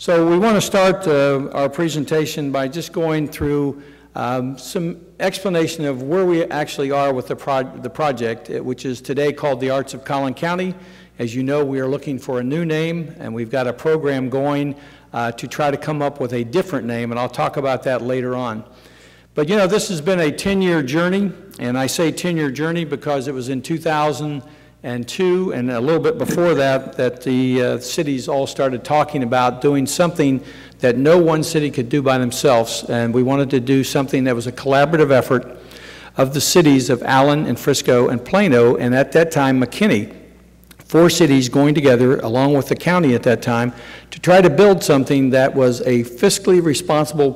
So we want to start our presentation by just going through some explanation of where we actually are with the project, which is today called the Arts of Collin County. As you know, we are looking for a new name, and we've got a program going to try to come up with a different name, and I'll talk about that later on. But you know, this has been a 10-year journey, and I say 10-year journey because it was in 2002 and a little bit before that the cities all started talking about doing something that no one city could do by themselves, and we wanted to do something that was a collaborative effort of the cities of Allen and Frisco and Plano, and at that time McKinney. 4 cities going together along with the county at that time to try to build something that was a fiscally responsible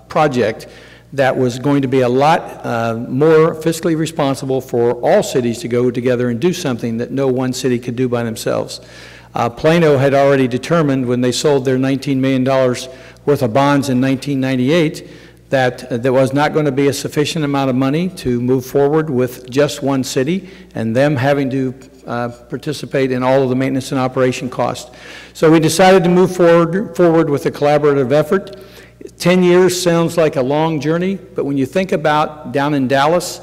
project that was going to be a lot more fiscally responsible for all cities to go together and do something that no one city could do by themselves. Plano had already determined when they sold their $19 million worth of bonds in 1998 that there was not going to be a sufficient amount of money to move forward with just one city and them having to participate in all of the maintenance and operation costs. So we decided to move forward with a collaborative effort. 10 years sounds like a long journey, but when you think about down in Dallas,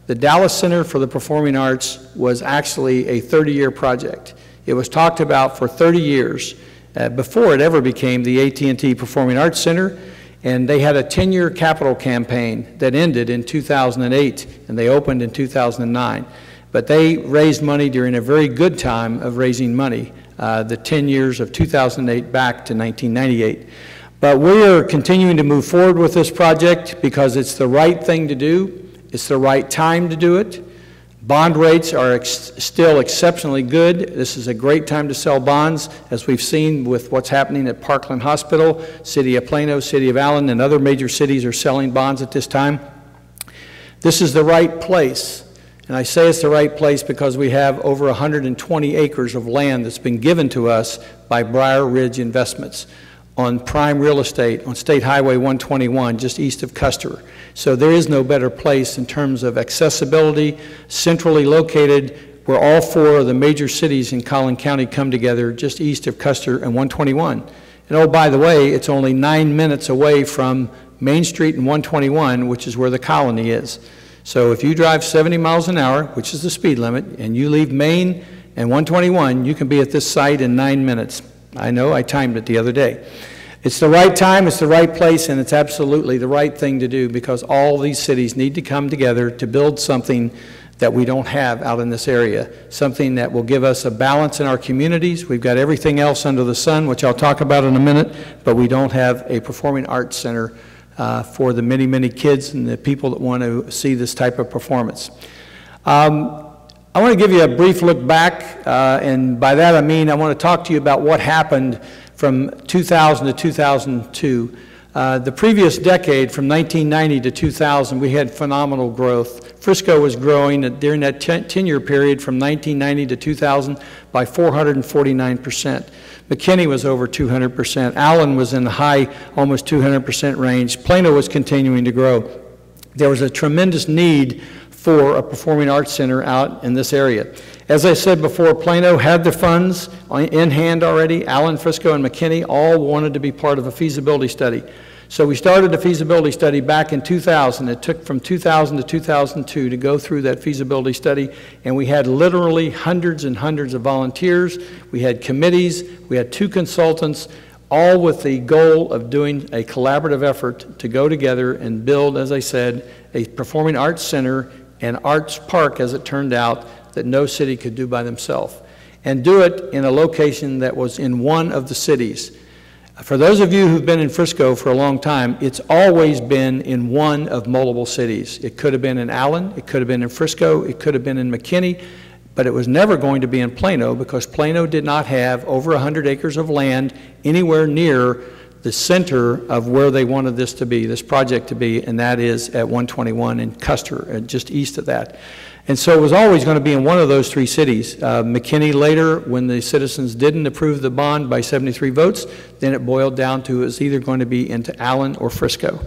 the Dallas Center for the Performing Arts was actually a 30-year project. It was talked about for 30 years before it ever became the AT&T Performing Arts Center, and they had a 10-year capital campaign that ended in 2008, and they opened in 2009. But they raised money during a very good time of raising money, the 10 years of 2008 back to 1998. But we're continuing to move forward with this project because it's the right thing to do. It's the right time to do it. Bond rates are still exceptionally good. This is a great time to sell bonds, as we've seen with what's happening at Parkland Hospital, City of Plano, City of Allen, and other major cities are selling bonds at this time. This is the right place. And I say it's the right place because we have over 120 acres of land that's been given to us by Briar Ridge Investments on prime real estate on State Highway 121, just east of Custer. So there is no better place in terms of accessibility, centrally located, where all 4 of the major cities in Collin County come together just east of Custer and 121. And oh, by the way, it's only 9 minutes away from Main Street and 121, which is where the Colony is. So if you drive 70 miles an hour, which is the speed limit, and you leave Main and 121, you can be at this site in 9 minutes. I know, I timed it the other day. It's the right time, it's the right place, and it's absolutely the right thing to do because all these cities need to come together to build something that we don't have out in this area, something that will give us a balance in our communities. We've got everything else under the sun, which I'll talk about in a minute, but we don't have a performing arts center for the many, many kids and the people that want to see this type of performance. I want to give you a brief look back, and by that I mean I want to talk to you about what happened from 2000 to 2002. The previous decade, from 1990 to 2000, we had phenomenal growth. Frisco was growing during that 10-year period from 1990 to 2000 by 449%. McKinney was over 200%. Allen was in the high, almost 200% range. Plano was continuing to grow. There was a tremendous need for a performing arts center out in this area. As I said before, Plano had the funds in hand already. Allen, Frisco, and McKinney all wanted to be part of a feasibility study. So we started a feasibility study back in 2000. It took from 2000 to 2002 to go through that feasibility study, and we had literally hundreds and hundreds of volunteers. We had committees, we had 2 consultants, all with the goal of doing a collaborative effort to go together and build, as I said, a performing arts center and arts park, as it turned out, that no city could do by themselves, and do it in a location that was in one of the cities. For those of you who've been in Frisco for a long time, it's always been in one of multiple cities. It could have been in Allen, it could have been in Frisco, it could have been in McKinney, but it was never going to be in Plano because Plano did not have over 100 acres of land anywhere near the center of where they wanted this to be, this project to be, and that is at 121 in Custer, just east of that. And so it was always going to be in one of those 3 cities. McKinney later, when the citizens didn't approve the bond by 73 votes, then it boiled down to it was either going to be into Allen or Frisco.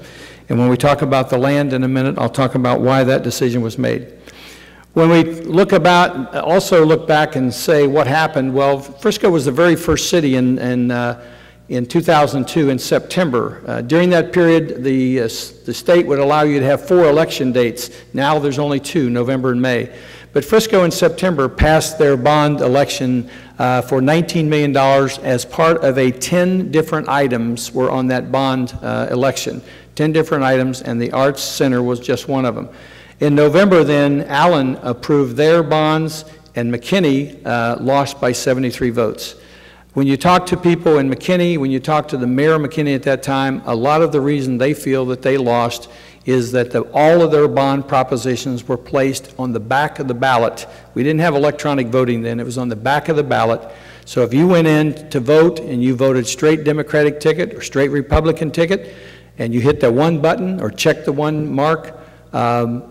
And when we talk about the land in a minute, I'll talk about why that decision was made. When we also look back and say what happened, well, Frisco was the very first city in in 2002 in September. During that period, the state would allow you to have 4 election dates. Now there's only 2, November and May. But Frisco in September passed their bond election for $19 million as part of 10 different items were on that bond election. 10 different items, and the Arts Center was just one of them. In November then, Allen approved their bonds, and McKinney lost by 73 votes. When you talk to people in McKinney, when you talk to the mayor of McKinney at that time, a lot of the reason they feel that they lost is that all of their bond propositions were placed on the back of the ballot. We didn't have electronic voting then. It was on the back of the ballot. So if you went in to vote and you voted straight Democratic ticket or straight Republican ticket, and you hit the one button or checked the one mark,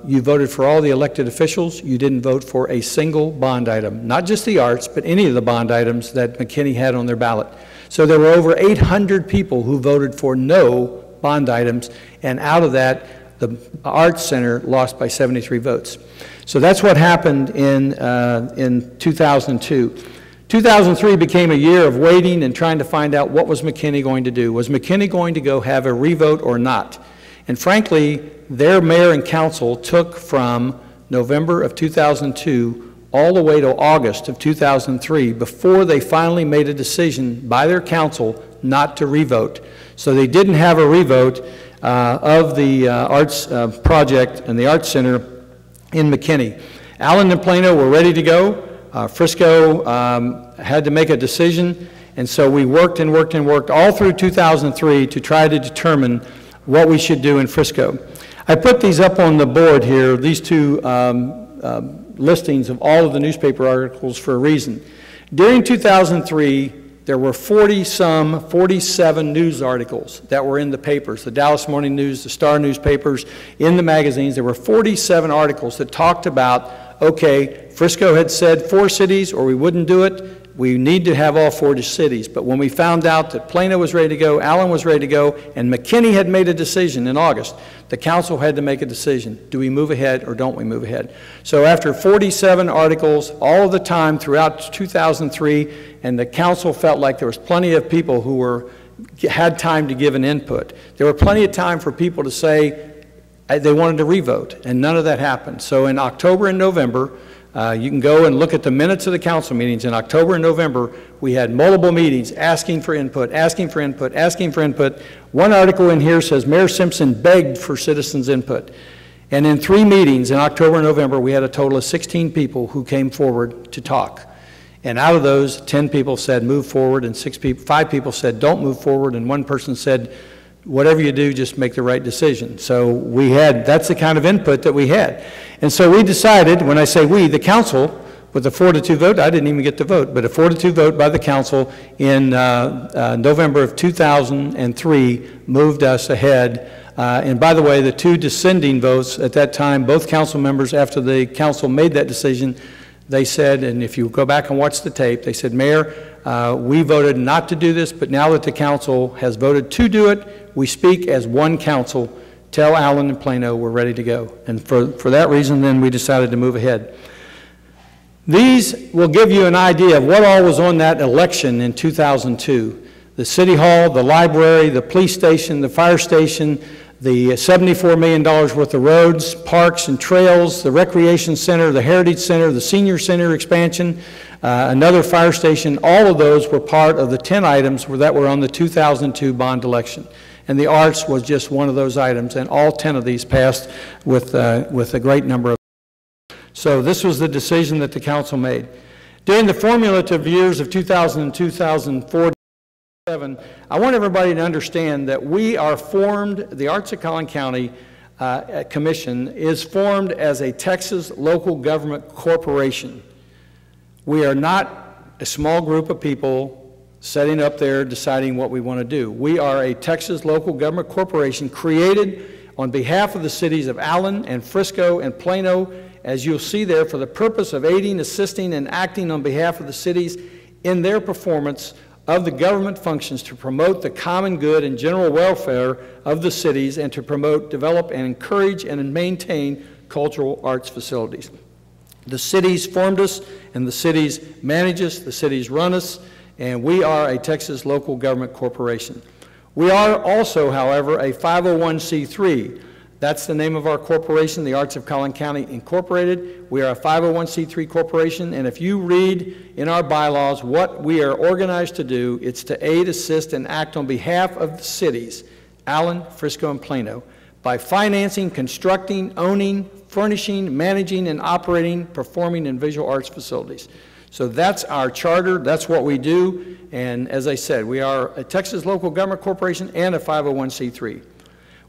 you voted for all the elected officials. You didn't vote for a single bond item, not just the arts, but any of the bond items that McKinney had on their ballot. So there were over 800 people who voted for no bond items, and out of that, the Arts Center lost by 73 votes. So that's what happened in 2002. 2003 became a year of waiting and trying to find out what was McKinney going to do. Was McKinney going to go have a revote or not? And frankly, their mayor and council took from November of 2002 all the way to August of 2003 before they finally made a decision by their council not to revote. So they didn't have a revote of the arts project and the Arts Center in McKinney. Allen and Plano were ready to go. Frisco had to make a decision, and so we worked and worked and worked all through 2003 to try to determine what we should do in Frisco. I put these up on the board here, these two listings of all of the newspaper articles for a reason. During 2003, there were 47 news articles that were in the papers, the Dallas Morning News, the Star newspapers, in the magazines. There were 47 articles that talked about, okay, Frisco had said 4 cities or we wouldn't do it. We need to have all 4 cities. But when we found out that Plano was ready to go, Allen was ready to go, and McKinney had made a decision in August, the council had to make a decision. Do we move ahead or don't we move ahead? So after 47 articles all of the time throughout 2003, and the council felt like there was plenty of people who had time to give an input. There were plenty of time for people to say they wanted to revote, and none of that happened. So in October and November, you can go and look at the minutes of the council meetings. In October and November, we had multiple meetings asking for input, asking for input, asking for input. One article in here says Mayor Simpson begged for citizens' input. And in 3 meetings in October and November, we had a total of 16 people who came forward to talk. And out of those, 10 people said move forward, and 5 people said don't move forward, and 1 person said whatever you do, just make the right decision. So that's the kind of input that we had. And so we decided, when I say we, the council, with a 4-2 vote, I didn't even get to vote, but a 4-2 vote by the council in November of 2003 moved us ahead. And by the way, the 2 dissenting votes at that time, both council members, after the council made that decision, they said, and if you go back and watch the tape, they said, Mayor, we voted not to do this, but now that the council has voted to do it, we speak as one council. Tell Allen and Plano we're ready to go. And for that reason, then, we decided to move ahead. These will give you an idea of what all was on that election in 2002. The City Hall, the library, the police station, the fire station, the $74 million worth of roads, parks and trails, the recreation center, the heritage center, the senior center expansion, another fire station. All of those were part of the 10 items that were on the 2002 bond election. And the arts was just one of those items, and all 10 of these passed with a great number of. So this was the decision that the council made. During the formulative years of 2000 and 2004, I want everybody to understand that we are formed, the Arts of Collin County Commission is formed as a Texas local government corporation. We are not a small group of people setting up there deciding what we want to do. We are a Texas local government corporation created on behalf of the cities of Allen and Frisco and Plano, as you'll see there, for the purpose of aiding, assisting, and acting on behalf of the cities in their performance of the government functions to promote the common good and general welfare of the cities, and to promote, develop, and encourage and maintain cultural arts facilities. The cities formed us, and the cities manage us, the cities run us, and we are a Texas local government corporation. We are also, however, a 501c3. That's the name of our corporation, the Arts of Collin County Incorporated. We are a 501c3 corporation, and if you read in our bylaws what we are organized to do, it's to aid, assist, and act on behalf of the cities, Allen, Frisco, and Plano, by financing, constructing, owning, furnishing, managing, and operating performing and visual arts facilities. So that's our charter, that's what we do, and as I said, we are a Texas local government corporation and a 501c3.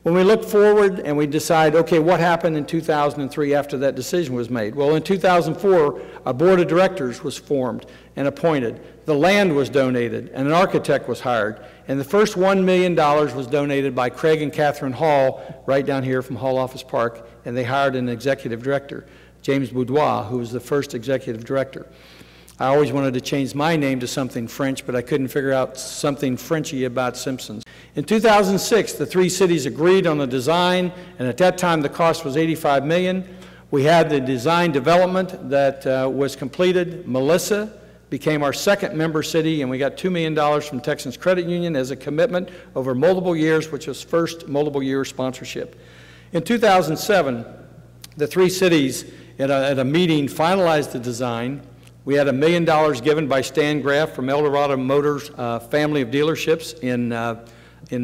When we look forward and we decide, okay, what happened in 2003 after that decision was made? Well, in 2004, a board of directors was formed and appointed. The land was donated, and an architect was hired. And the first $1 million was donated by Craig and Catherine Hall, right down here from Hall Office Park, and they hired an executive director, James Boudoir, who was the first executive director. I always wanted to change my name to something French, but I couldn't figure out something Frenchy about Simpsons. In 2006, the three cities agreed on the design, and at that time the cost was $85 million. We had the design development that was completed. Melissa became our second member city, and we got $2 million from Texas Credit Union as a commitment over multiple years, which was first multiple year sponsorship. In 2007, the three cities at a meeting finalized the design. We had $1 million given by Stan Graff from Eldorado Motors family of dealerships in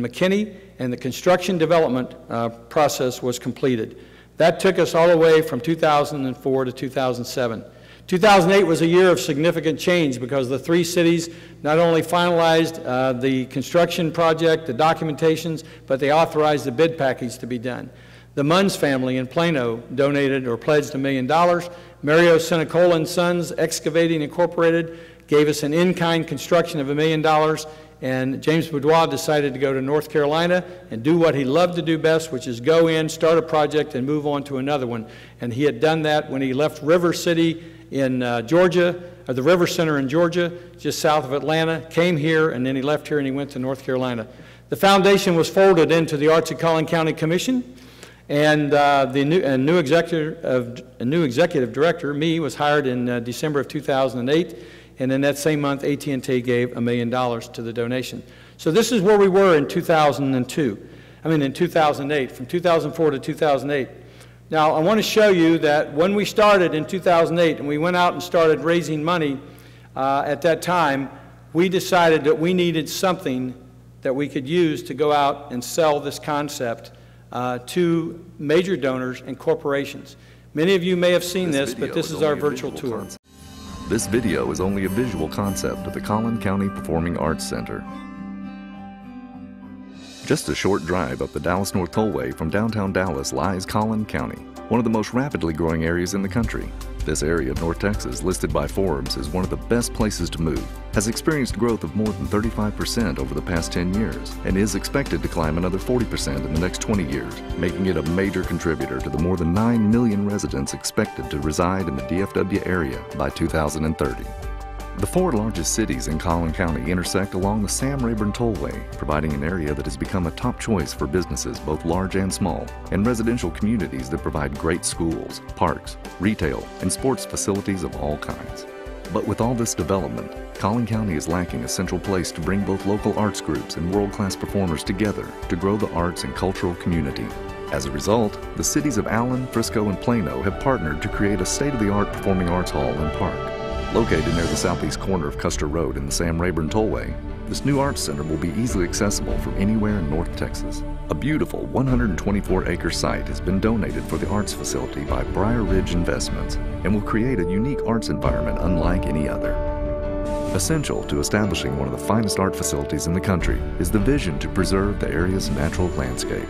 McKinney, and the construction development process was completed. That took us all the way from 2004 to 2007. 2008 was a year of significant change because the three cities not only finalized the construction project, the documentations, but they authorized the bid package to be done. The Munns family in Plano donated or pledged $1 million. Mario Senecola and Sons Excavating Incorporated gave us an in-kind construction of $1 million, and James Boudoir decided to go to North Carolina and do what he loved to do best, which is go in, start a project, and move on to another one. And he had done that when he left River City in Georgia, or the River Center in Georgia, just south of Atlanta, came here, and then he left here and he went to North Carolina. The foundation was folded into the Arts of Collin County Commission, and a new executive director, me, was hired in December of 2008, and in that same month, AT&T gave $1 million to the donation. So this is where we were in 2008, from 2004 to 2008. Now, I want to show you that when we started in 2008 and we went out and started raising money at that time, we decided that we needed something that we could use to go out and sell this concept to major donors and corporations. Many of you may have seen this, but this is our virtual tour. This video is only a visual concept of the Collin County Performing Arts Center. Just a short drive up the Dallas North Tollway from downtown Dallas lies Collin County, one of the most rapidly growing areas in the country. This area of North Texas, listed by Forbes as one of the best places to move, has experienced growth of more than 35% over the past 10 years and is expected to climb another 40% in the next 20 years, making it a major contributor to the more than 9 million residents expected to reside in the DFW area by 2030. The four largest cities in Collin County intersect along the Sam Rayburn Tollway, providing an area that has become a top choice for businesses both large and small, and residential communities that provide great schools, parks, retail, and sports facilities of all kinds. But with all this development, Collin County is lacking a central place to bring both local arts groups and world-class performers together to grow the arts and cultural community. As a result, the cities of Allen, Frisco, and Plano have partnered to create a state-of-the-art performing arts hall and park. Located near the southeast corner of Custer Road in the Sam Rayburn Tollway, this new arts center will be easily accessible from anywhere in North Texas. A beautiful 124-acre site has been donated for the arts facility by Briar Ridge Investments and will create a unique arts environment unlike any other. Essential to establishing one of the finest art facilities in the country is the vision to preserve the area's natural landscape.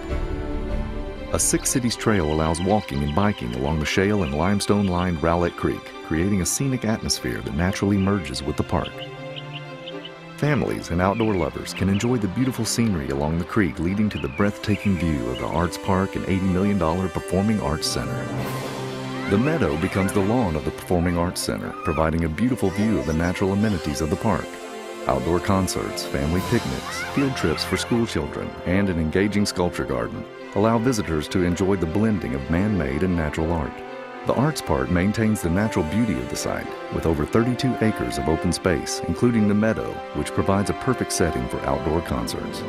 A Six Cities trail allows walking and biking along the shale and limestone-lined Rowlett Creek, creating a scenic atmosphere that naturally merges with the park. Families and outdoor lovers can enjoy the beautiful scenery along the creek, leading to the breathtaking view of the Arts Park and $80 million Performing Arts Center. The meadow becomes the lawn of the Performing Arts Center, providing a beautiful view of the natural amenities of the park. Outdoor concerts, family picnics, field trips for school children, and an engaging sculpture garden allow visitors to enjoy the blending of man-made and natural art. The Arts Park maintains the natural beauty of the site with over 32 acres of open space, including the meadow, which provides a perfect setting for outdoor concerts.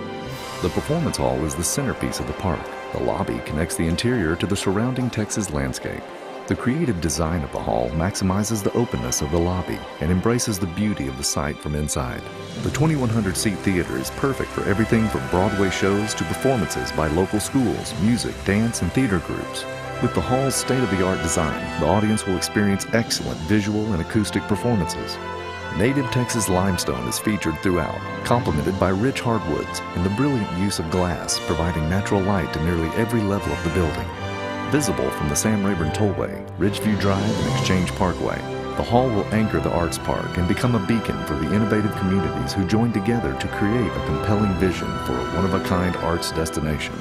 The Performance Hall is the centerpiece of the park. The lobby connects the interior to the surrounding Texas landscape. The creative design of the hall maximizes the openness of the lobby and embraces the beauty of the site from inside. The 2,100-seat theater is perfect for everything from Broadway shows to performances by local schools, music, dance, and theater groups. With the hall's state-of-the-art design, the audience will experience excellent visual and acoustic performances. Native Texas limestone is featured throughout, complemented by rich hardwoods and the brilliant use of glass, providing natural light to nearly every level of the building. Visible from the Sam Rayburn Tollway, Ridgeview Drive, and Exchange Parkway, the hall will anchor the Arts Park and become a beacon for the innovative communities who join together to create a compelling vision for a one-of-a-kind arts destination.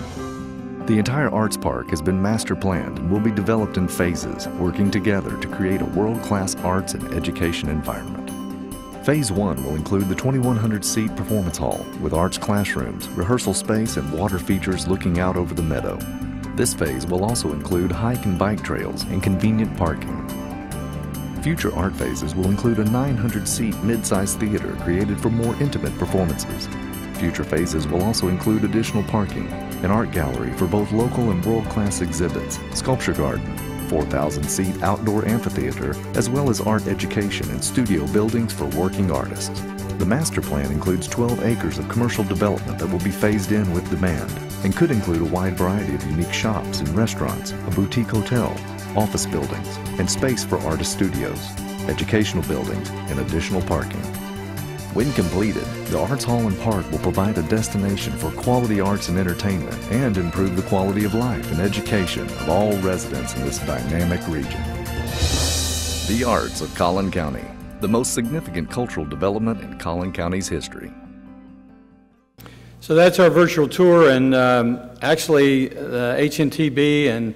The entire Arts Park has been master planned and will be developed in phases, working together to create a world-class arts and education environment. Phase 1 will include the 2,100-seat performance hall with arts classrooms, rehearsal space, and water features looking out over the meadow. This phase will also include hike and bike trails and convenient parking. Future art phases will include a 900-seat mid-sized theater created for more intimate performances. Future phases will also include additional parking, an art gallery for both local and world-class exhibits, sculpture garden, 4,000-seat outdoor amphitheater, as well as art education and studio buildings for working artists. The master plan includes 12 acres of commercial development that will be phased in with demand and could include a wide variety of unique shops and restaurants, a boutique hotel, office buildings, and space for artist studios, educational buildings, and additional parking. When completed, the Arts Hall and Park will provide a destination for quality arts and entertainment and improve the quality of life and education of all residents in this dynamic region. The Arts of Collin County, the most significant cultural development in Collin County's history. So that's our virtual tour, and actually HNTB and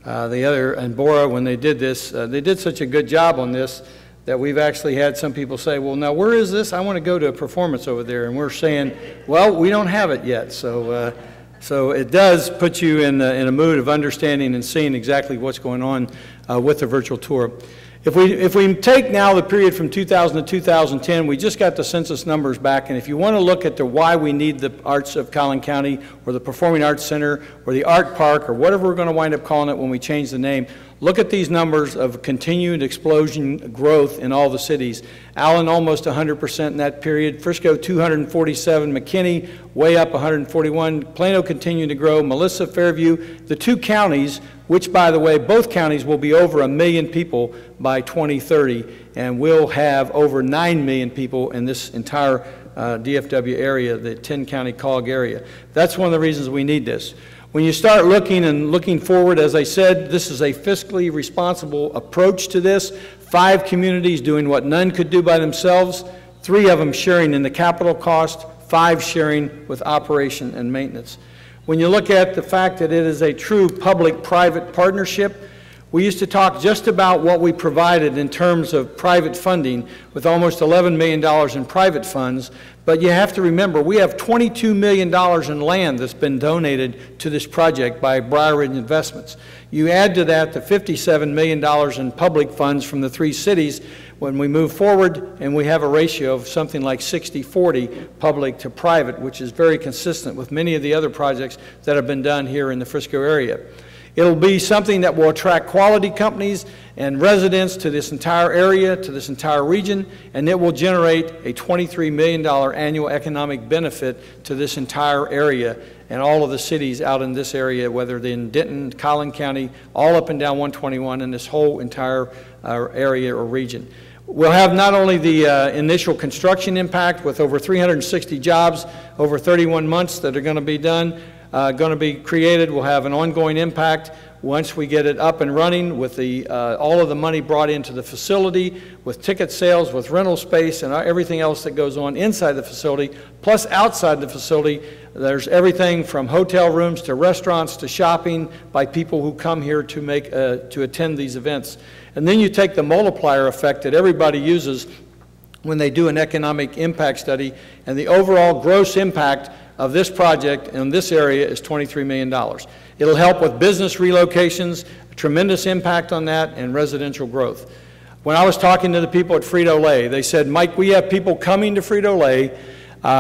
the other, and Bora, when they did this, they did such a good job on this that we've actually had some people say, well, now where is this? I want to go to a performance over there. And we're saying, well, we don't have it yet. So it does put you in a mood of understanding and seeing exactly what's going on with the virtual tour. If we take now the period from 2000 to 2010, we just got the census numbers back, and if you want to look at why we need the Arts of Collin County or the Performing Arts Center or the Art Park or whatever we're going to wind up calling it when we change the name, look at these numbers of continued explosion growth in all the cities. Allen almost 100% in that period, Frisco 247, McKinney way up 141, Plano continuing to grow, Melissa, Fairview, the two counties, which, by the way, both counties will be over 1 million people by 2030, and we'll have over 9 million people in this entire DFW area, the 10-county COG area. That's one of the reasons we need this. When you start looking forward, as I said, this is a fiscally responsible approach to this. 5 communities doing what none could do by themselves, 3 of them sharing in the capital cost, 5 sharing with operation and maintenance. When you look at the fact that it is a true public-private partnership, we used to talk just about what we provided in terms of private funding with almost $11 million in private funds, but you have to remember we have $22 million in land that's been donated to this project by Briar Ridge Investments. You add to that the $57 million in public funds from the 3 cities when we move forward, and we have a ratio of something like 60-40 public to private, which is very consistent with many of the other projects that have been done here in the Frisco area. It'll be something that will attract quality companies and residents to this entire area, to this entire region, and it will generate a $23 million annual economic benefit to this entire area and all of the cities out in this area, whether they're in Denton, Collin County, all up and down 121, and this whole entire area or region. We'll have not only the initial construction impact with over 360 jobs over 31 months that are going to be done, going to be created. We'll have an ongoing impact once we get it up and running with all of the money brought into the facility, with ticket sales, with rental space, and everything else that goes on inside the facility, plus outside the facility. There's everything from hotel rooms to restaurants to shopping by people who come here to attend these events. And then you take the multiplier effect that everybody uses when they do an economic impact study, and the overall gross impact of this project in this area is $23 million. It'll help with business relocations, a tremendous impact on that, and residential growth. When I was talking to the people at Frito-Lay, they said, Mike, we have people coming to Frito-Lay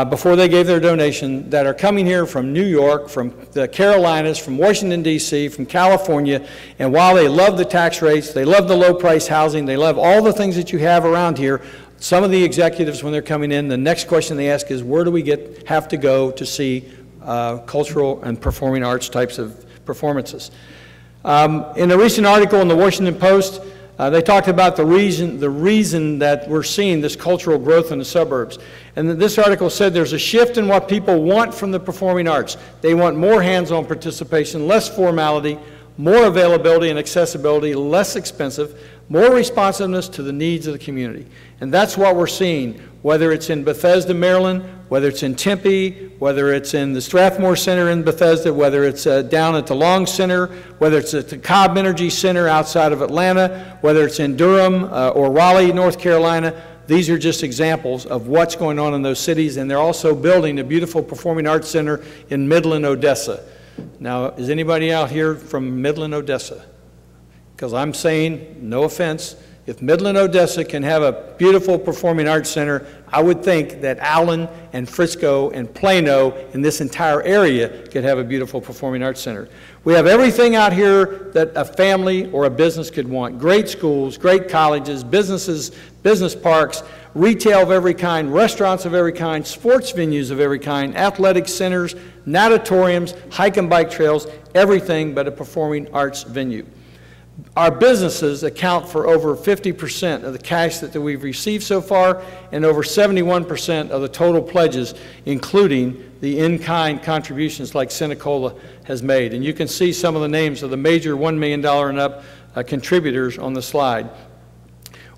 before they gave their donation that are coming here from New York, from the Carolinas, from Washington, D.C., from California, and while they love the tax rates, they love the low-price housing, they love all the things that you have around here, some of the executives, when they're coming in, the next question they ask is, where do we have to go to see cultural and performing arts types of performances? In a recent article in the Washington Post, they talked about the reason that we're seeing this cultural growth in the suburbs. And this article said there's a shift in what people want from the performing arts. They want more hands-on participation, less formality, more availability and accessibility, less expensive, more responsiveness to the needs of the community. And that's what we're seeing, whether it's in Bethesda, Maryland, whether it's in Tempe, whether it's in the Strathmore Center in Bethesda, whether it's down at the Long Center, whether it's at the Cobb Energy Center outside of Atlanta, whether it's in Durham or Raleigh, North Carolina. These are just examples of what's going on in those cities, and they're also building a beautiful performing arts center in Midland, Odessa. Now, is anybody out here from Midland, Odessa? Because I'm saying, no offense, if Midland, Odessa can have a beautiful performing arts center, I would think that Allen and Frisco and Plano and this entire area could have a beautiful performing arts center. We have everything out here that a family or a business could want. Great schools, great colleges, businesses, business parks, retail of every kind, restaurants of every kind, sports venues of every kind, athletic centers, natatoriums, hike and bike trails, everything but a performing arts venue. Our businesses account for over 50% of the cash that we've received so far and over 71% of the total pledges, including the in-kind contributions like Senecola has made. And you can see some of the names of the major $1 million and up contributors on the slide.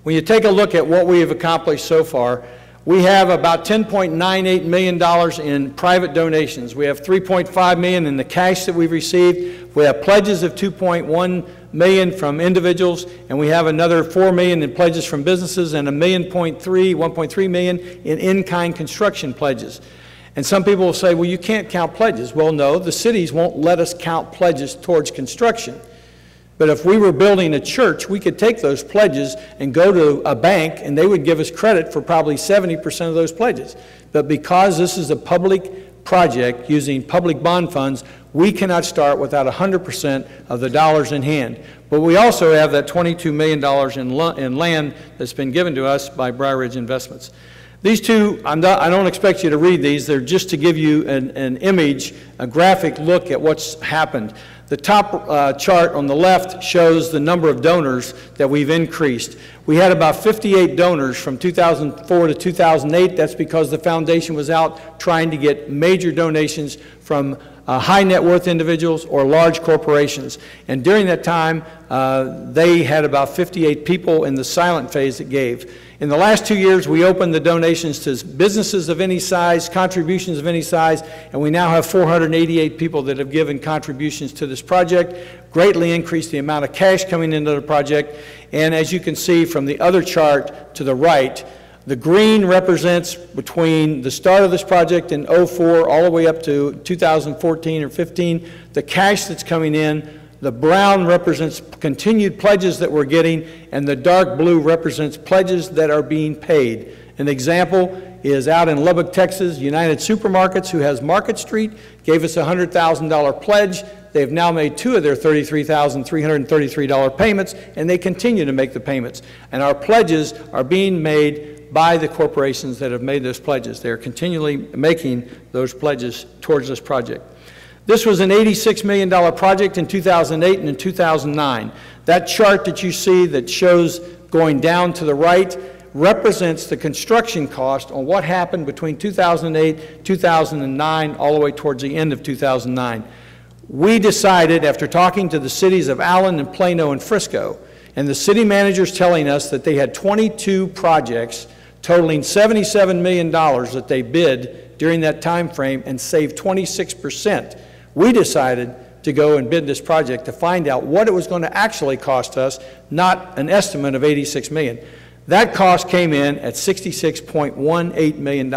When you take a look at what we have accomplished so far, we have about $10.98 million in private donations. We have $3.5 million in the cash that we've received. We have pledges of $2.1 million from individuals, and we have another $4 million in pledges from businesses and $1.3 million in in-kind construction pledges. And some people will say, well, you can't count pledges. Well, no, the cities won't let us count pledges towards construction. But if we were building a church, we could take those pledges and go to a bank, and they would give us credit for probably 70% of those pledges. But because this is a public project using public bond funds, we cannot start without 100% of the dollars in hand. But we also have that $22 million in land that's been given to us by Briar Ridge Investments. These two, I don't expect you to read these. They're just to give you an image, a graphic look at what's happened. The top chart on the left shows the number of donors that we've increased. We had about 58 donors from 2004 to 2008. That's because the foundation was out trying to get major donations from high net worth individuals or large corporations. And during that time, they had about 58 people in the silent phase that gave. In the last 2 years, we opened the donations to businesses of any size, contributions of any size, and we now have 488 people that have given contributions to this project, greatly increased the amount of cash coming into the project. And as you can see from the other chart to the right, the green represents between the start of this project in 2004 all the way up to 2014 or 15, the cash that's coming in. The brown represents continued pledges that we're getting, and the dark blue represents pledges that are being paid. An example is out in Lubbock, Texas, United Supermarkets, who has Market Street, gave us a $100,000 pledge. They've now made 2 of their $33,333 payments, and they continue to make the payments. And our pledges are being made by the corporations that have made those pledges. They are continually making those pledges towards this project. This was an $86 million project in 2008 and in 2009. That chart that you see that shows going down to the right represents the construction cost on what happened between 2008, 2009, all the way towards the end of 2009. We decided, after talking to the cities of Allen and Plano and Frisco, and the city managers telling us that they had 22 projects totaling $77 million that they bid during that time frame and saved 26%. We decided to go and bid this project to find out what it was going to actually cost us, not an estimate of $86 million. That cost came in at $66.18 million.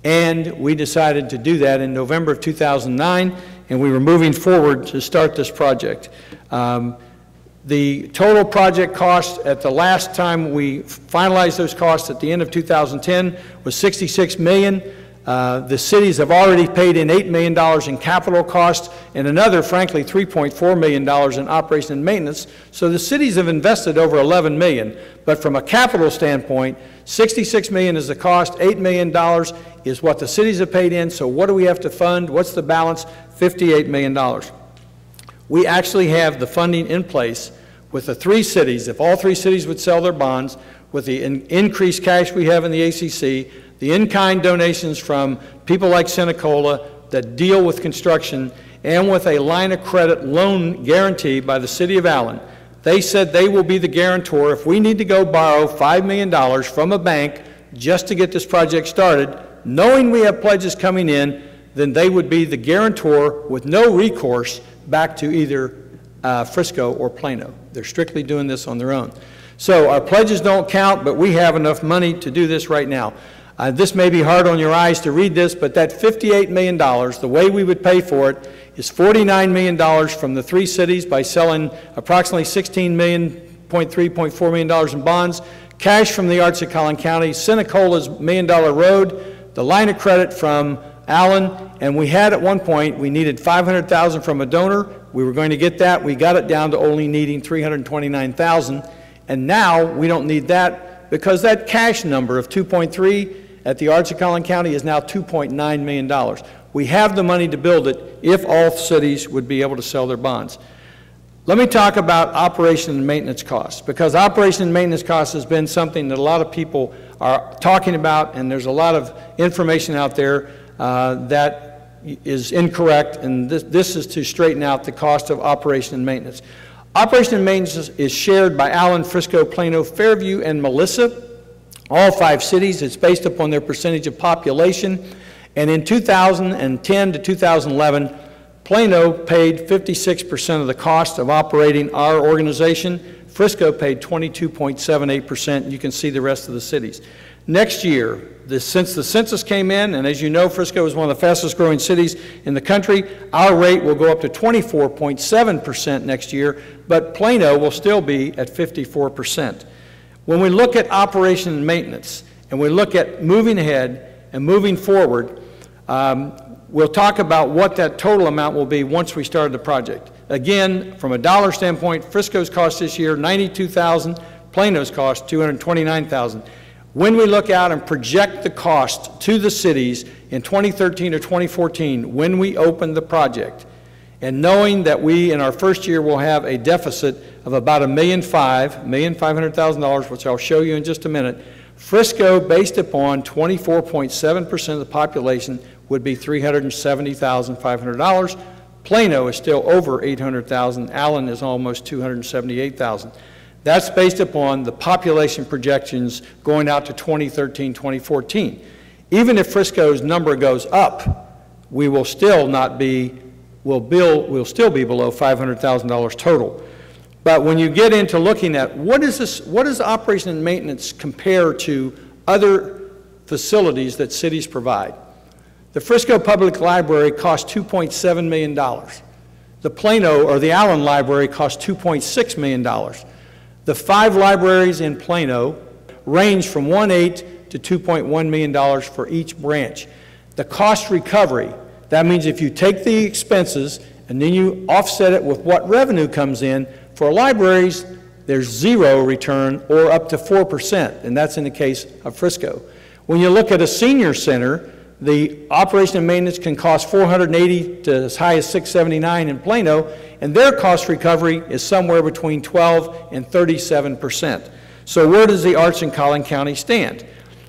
And we decided to do that in November of 2009, and we were moving forward to start this project. The total project cost at the last time we finalized those costs at the end of 2010 was $66 million. The cities have already paid in $8 million in capital costs and another, frankly, $3.4 million in operation and maintenance. So the cities have invested over $11 million. But from a capital standpoint, $66 million is the cost, $8 million is what the cities have paid in. So what do we have to fund? What's the balance? $58 million. We actually have the funding in place with the 3 cities. If all 3 cities would sell their bonds, with the increased cash we have in the ACC, the in-kind donations from people like Senecola that deal with construction, and with a line of credit loan guarantee by the City of Allen. They said they will be the guarantor. If we need to go borrow $5 million from a bank just to get this project started, knowing we have pledges coming in, then they would be the guarantor with no recourse back to either Frisco or Plano. They're strictly doing this on their own. So our pledges don't count, but we have enough money to do this right now. This may be hard on your eyes to read this, but that $58 million, the way we would pay for it is $49 million from the 3 cities by selling approximately $16 million, $0.4 million in bonds, cash from the Arts of Collin County, Senecola's $1 million road, the line of credit from Allen, and we had at one point, we needed $500,000 from a donor. We were going to get that. We got it down to only needing $329,000, and now we don't need that because that cash number of 2.3 at the Arts of Collin County is now $2.9 million. We have the money to build it if all cities would be able to sell their bonds. Let me talk about operation and maintenance costs, because operation and maintenance costs has been something that a lot of people are talking about, and there's a lot of information out there that is incorrect, and this is to straighten out the cost of operation and maintenance. Operation and maintenance is shared by Allen, Frisco, Plano, Fairview, and Melissa, all 5 cities. It's based upon their percentage of population, and in 2010 to 2011, Plano paid 56% of the cost of operating our organization. Frisco paid 22.78%. You can see the rest of the cities. Next year, since the census came in, and as you know, Frisco is one of the fastest growing cities in the country, our rate will go up to 24.7% next year, but Plano will still be at 54%. When we look at operation and maintenance, and we look at moving ahead and moving forward, we'll talk about what that total amount will be once we start the project. Again, from a dollar standpoint, Frisco's cost this year, $92,000, Plano's cost, $229,000. When we look out and project the cost to the cities in 2013 or 2014, when we open the project, and knowing that we in our first year will have a deficit of about $1,500,000, which I'll show you in just a minute, Frisco, based upon 24.7% of the population, would be $370,500. Plano is still over $800,000. Allen is almost $278,000. That's based upon the population projections going out to 2013, 2014. Even if Frisco's number goes up, we will still not be, we'll still be below $500,000 total. But when you get into looking at what does operation and maintenance compare to other facilities that cities provide? The Frisco Public Library costs $2.7 million. The Plano or the Allen Library costs $2.6 million. The 5 libraries in Plano range from $1.8 to $2.1 million for each branch. The cost recovery, that means if you take the expenses and then you offset it with what revenue comes in, for libraries, there's 0 return or up to 4%, and that's in the case of Frisco. When you look at a senior center, the operation and maintenance can cost $480 to as high as $679 in Plano, and their cost recovery is somewhere between 12 and 37%. So where does the Arts in Collin County stand?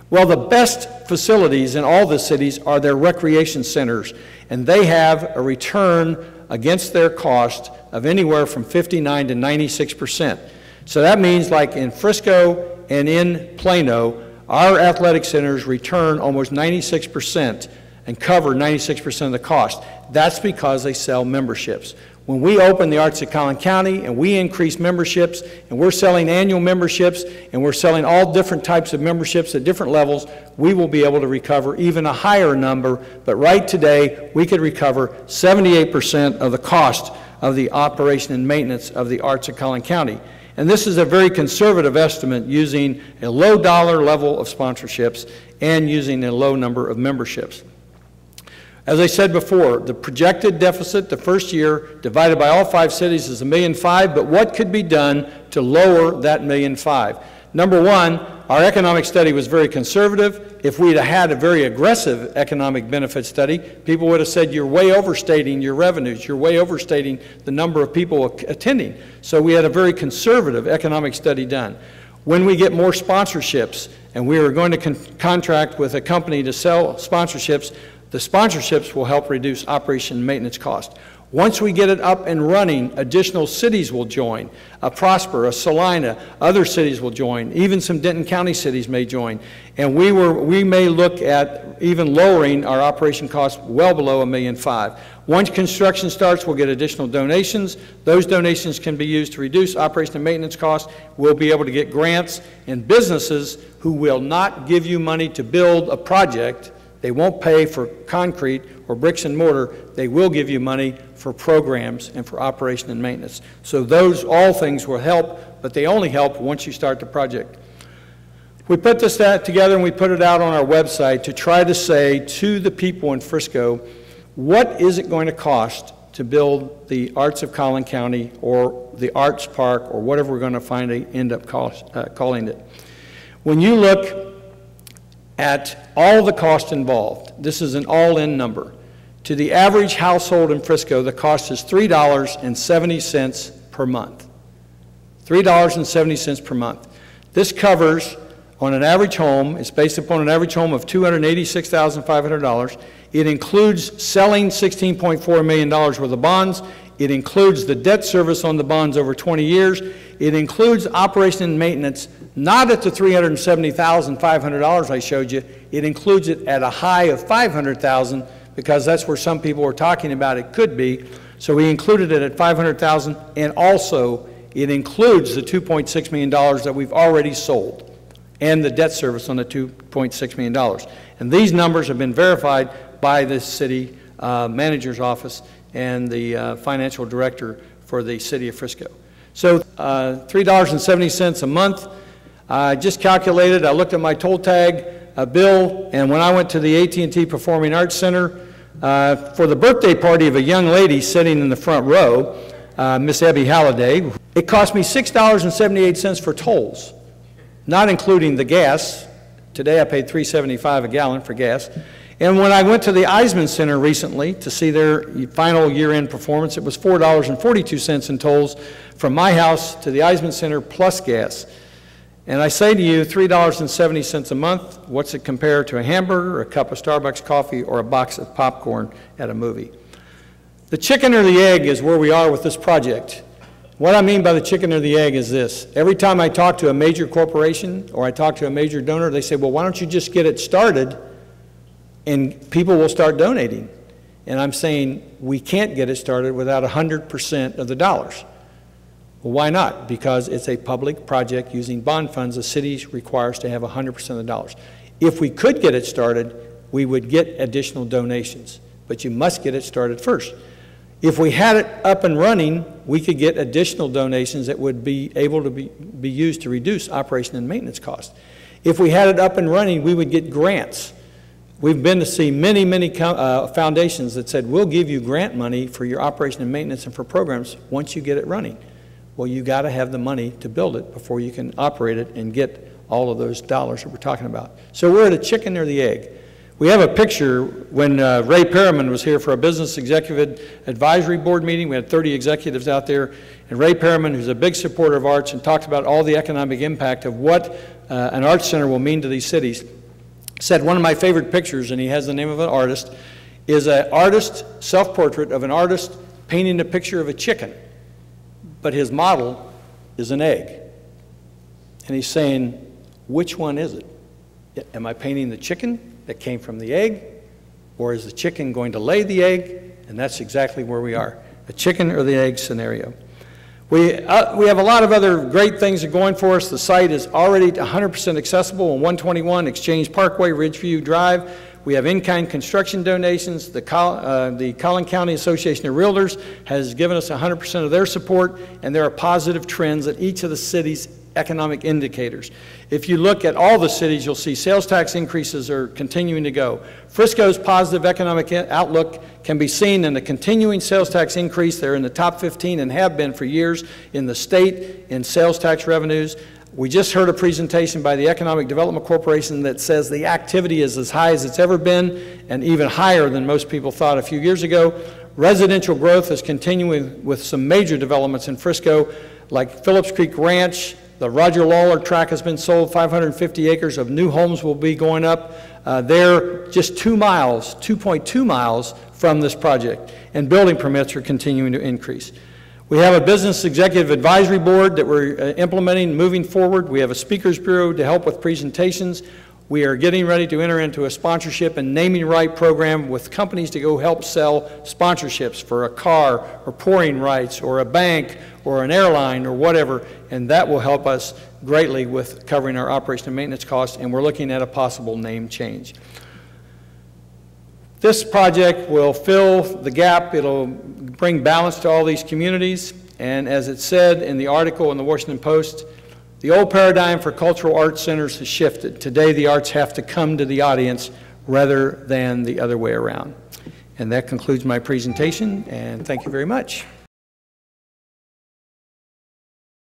Well, the best facilities in all the cities are their recreation centers, and they have a return against their cost of anywhere from 59 to 96%. So that means like in Frisco and in Plano, our athletic centers return almost 96% and cover 96% of the cost. That's because they sell memberships. When we open the Arts of Collin County and we increase memberships, and we're selling annual memberships, and we're selling all different types of memberships at different levels, we will be able to recover even a higher number. But right today, we could recover 78% of the cost of the operation and maintenance of the Arts of Collin County. And this is a very conservative estimate using a low dollar level of sponsorships and using a low number of memberships. As I said before, the projected deficit the first year divided by all 5 cities is $1.5 million, but what could be done to lower that $1.5 million? Number one, our economic study was very conservative. If we'd have had a very aggressive economic benefit study, people would have said, you're way overstating your revenues, you're way overstating the number of people attending. So we had a very conservative economic study done. When we get more sponsorships, and we are going to contract with a company to sell sponsorships, the sponsorships will help reduce operation and maintenance costs. Once we get it up and running, additional cities will join. A Prosper, a Salina, other cities will join. Even some Denton County cities may join. And we may look at even lowering our operation costs well below $1.5 million. Once construction starts, we'll get additional donations. Those donations can be used to reduce operation and maintenance costs. We'll be able to get grants, and businesses who will not give you money to build a project, they won't pay for concrete or bricks and mortar. They will give you money for programs and for operation and maintenance. So those all things will help, but they only help once you start the project. We put this together and we put it out on our website to try to say to the people in Frisco, what is it going to cost to build the Arts of Collin County or the Arts Park or whatever we're going to end up calling it. When you look at all the cost involved, this is an all-in number. To the average household in Frisco, the cost is $3.70 per month. $3.70 per month. This covers, on an average home, it's based upon an average home of $286,500. It includes selling $16.4 million worth of bonds. It includes the debt service on the bonds over 20 years. It includes operation and maintenance, not at the $370,500 I showed you. It includes it at a high of $500,000 because that's where some people were talking about it could be. So we included it at $500,000, and also it includes the $2.6 million that we've already sold and the debt service on the $2.6 million. And these numbers have been verified by the city manager's office and the financial director for the city of Frisco. So $3.70 a month. I just calculated, I looked at my toll tag bill, and when I went to the AT&T Performing Arts Center for the birthday party of a young lady sitting in the front row, Miss Ebby Halliday, it cost me $6.78 for tolls, not including the gas. Today I paid $3.75 a gallon for gas. And when I went to the Eisman Center recently to see their final year-end performance, it was $4.42 in tolls from my house to the Eisman Center plus gas. And I say to you, $3.70 a month, what's it compare to a hamburger, a cup of Starbucks coffee, or a box of popcorn at a movie? The chicken or the egg is where we are with this project. What I mean by the chicken or the egg is this. Every time I talk to a major corporation or I talk to a major donor, they say, well, why don't you just get it started and people will start donating? And I'm saying we can't get it started without 100% of the dollars. Well, why not? Because it's a public project using bond funds. The city requires to have 100% of the dollars. If we could get it started, we would get additional donations, but you must get it started first. If we had it up and running, we could get additional donations that would be able to be used to reduce operation and maintenance costs. If we had it up and running, we would get grants. We've been to see many, many foundations that said, we'll give you grant money for your operation and maintenance and for programs once you get it running. Well, you got to have the money to build it before you can operate it and get all of those dollars that we're talking about. So we're at a chicken or the egg. We have a picture when Ray Perriman was here for a business executive advisory board meeting. We had 30 executives out there, and Ray Perriman, who's a big supporter of arts and talked about all the economic impact of what an arts center will mean to these cities, said one of my favorite pictures, and he has the name of an artist, is an artist, self-portrait of an artist painting a picture of a chicken, but his model is an egg. And he's saying, which one is it? Am I painting the chicken that came from the egg, or is the chicken going to lay the egg? And that's exactly where we are. a chicken or the egg scenario. We have a lot of other great things that are going for us. The site is already 100% accessible on 121 Exchange Parkway, Ridgeview Drive. We have in-kind construction donations. The Collin County Association of Realtors has given us 100% of their support, and there are positive trends at each of the cities' economic indicators. If you look at all the cities, you'll see sales tax increases are continuing to go. Frisco's positive economic outlook can be seen in the continuing sales tax increase. They're in the top 15 and have been for years in the state in sales tax revenues. We just heard a presentation by the Economic Development Corporation that says the activity is as high as it's ever been and even higher than most people thought a few years ago. Residential growth is continuing with some major developments in Frisco, like Phillips Creek Ranch. The Roger Lawler tract has been sold. 550 acres of new homes will be going up. They're just 2.2 miles from this project, and building permits are continuing to increase. We have a business executive advisory board that we're implementing, moving forward. We have a speakers bureau to help with presentations. We are getting ready to enter into a sponsorship and naming right program with companies to go help sell sponsorships for a car or pouring rights or a bank or an airline or whatever, and that will help us greatly with covering our operation and maintenance costs, and we're looking at a possible name change. This project will fill the gap. It'll bring balance to all these communities, and as it said in the article in the Washington Post, the old paradigm for cultural arts centers has shifted. Today, the arts have to come to the audience rather than the other way around. And that concludes my presentation, and thank you very much.